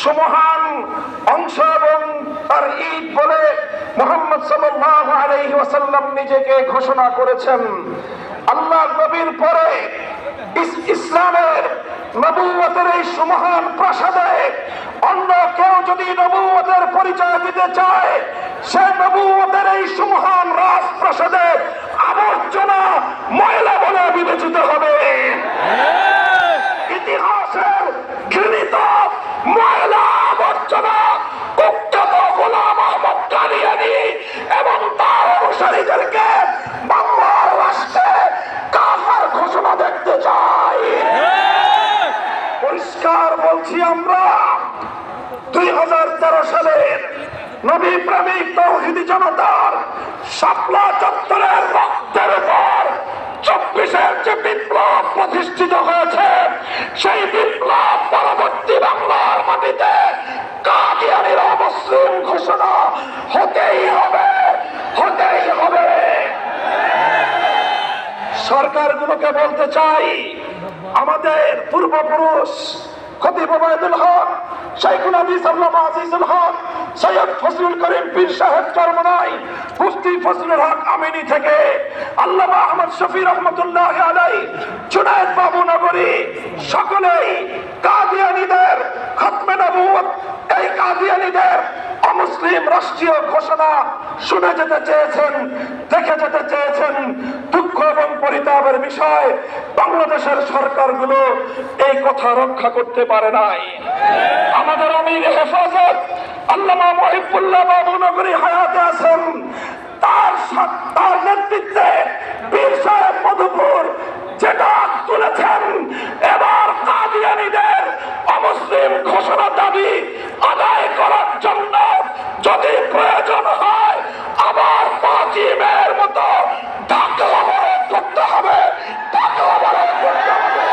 সুমহান অংশ এবং তার ঈদ বলে মুহাম্মদ সাল্লাল্লাহু আলাইহি ওয়াসাল্লাম নিজেকে ঘোষণা করেছেন। আল্লাহর নবীর পরে ইসলামের নবুয়তের এই সুমহান প্রাসাদে অন্য কেউ যদি নবুয়তের পরিচয় দিতে চায়, সে নবুয়তের এই সুমহান রাজপ্রাসাদে আবর্জনা ময়লা বলে বিবেচিত হবে। ইতিহাসের ঘৃণিত ময়লা আবর্জনা কুখ্যাত গোলাম আহমদ কাদিয়ানী এবং তার অনুসারীদেরকে বাংলার রাষ্ট্রে কাফের ঘোষণা দেখতে চাই। পরিষ্কার বলছি, আমরা 2013 সালের নবী প্রেমিক তৌহিদি জনতার শাপলা চত্বরের রক্তের উপর 24-এর যে বিপ্লব প্রতিষ্ঠিত হয়েছে, সেই বিপ্লব পরবর্তী বাংলার মাটিতে কাদিয়ানীর অমুসলিম ঘোষণা হতেই হবে, হতেই হবে। সরকারগুলোকে বলতে চাই, আমাদের পূর্বপুরুষ খতিব ওবায়দুল হক, শাইখুল হাদিস আল্লামা আজিজুল হক, সৈয়দ ফজলুল করিম পীর সাহেব চরমনাই, মুফতি ফজলুল হক আমিনী থেকে আল্লামা আহমদ শফি রহমতুল্লাহ আলাইহি, জুনায়েদ বাবু নগরী, সকলেই কাদিয়ানীদের খতমে নবুয়ত, এই কাদিয়ানীদের অমুসলিম রাষ্ট্রীয় ঘোষণা শুনে যেতে চেয়েছেন, দেখে যেতে চেয়েছেন। দুঃখ এবং পরিতাপের বিষয়, বাংলাদেশের সরকারগুলো এই কথা রক্ষা করতে পারে নাই। আমাদের আমির হেফাজত আল্লামা মহিবুল্লাহ বাবু নগরী হায়াতে আছেন, তার নেতৃত্বে পীর সাহেব মধুপুর যেটা তুলেছেন, এবার কাদিয়ানীদের অমুসলিম ঘোষণা দাবি আদায় করার জন্য যদি প্রয়োজন হয় আবার 5 মের মতো ঢাকা অবরোধ করতে হবে, ঢাকা অবরোধ করতে হবে।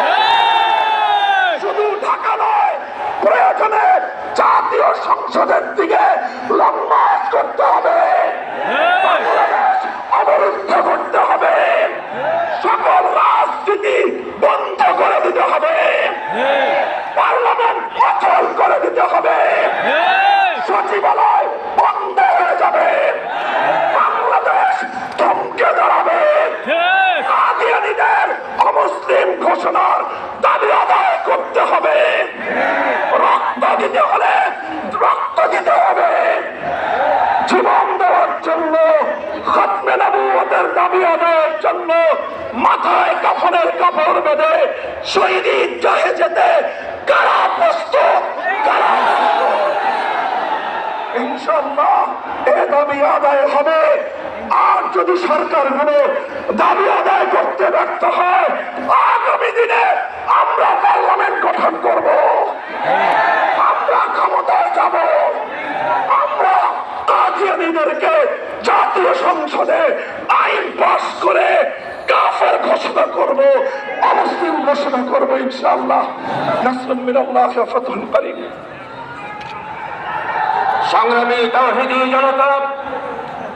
শুধু ঢাকা নয়, প্রয়োজনে জাতীয় সংসদের দিকে লম্বাস করতে হবে, বাংলাদেশ অবরুদ্ধ করতে হবে, সকল রাজনীতি বন্ধ করে দিতে হবে, পার্লামেন্ট অচল করে দিতে হবে, সচিবালয় বন্ধ হয়ে যাবে, বাংলাদেশ থমকে দাঁড়াবে। কাদিয়ানীদের অমুসলিম ঘোষণার দাবি আদায় করতে হবে, রক্ত দিতে হলে রক্ত দিতে হবে, জীবন দেওয়ার জন্য, খতমে নবুয়তের দাবি আদায়ের জন্য মাথায় কাফনের কাপড় বেঁধে শহীদ ঈদগাহে যেতে কারা প্রস্তুত, কারা ইনশাআল্লাহ এ দাবি আদায় হবে। আর যদি সরকারগুলো দাবি আদায় করতে ব্যর্থ হয়, আগামী দিনে আমরা পার্লামেন্ট গঠন করব, আমরা ক্ষমতায় যাব, আমরা কাদিয়ানীদেরকে জাতীয় সংসদে আইন পাস করে কাফের ঘোষণা করব, অমুসলিম ঘোষণা করব ইনশাআল্লাহ। নাসরুম মিনাল্লাহি ওয়া ফাতহুন করিম। সংগ্রামী তাওহীদি জনতা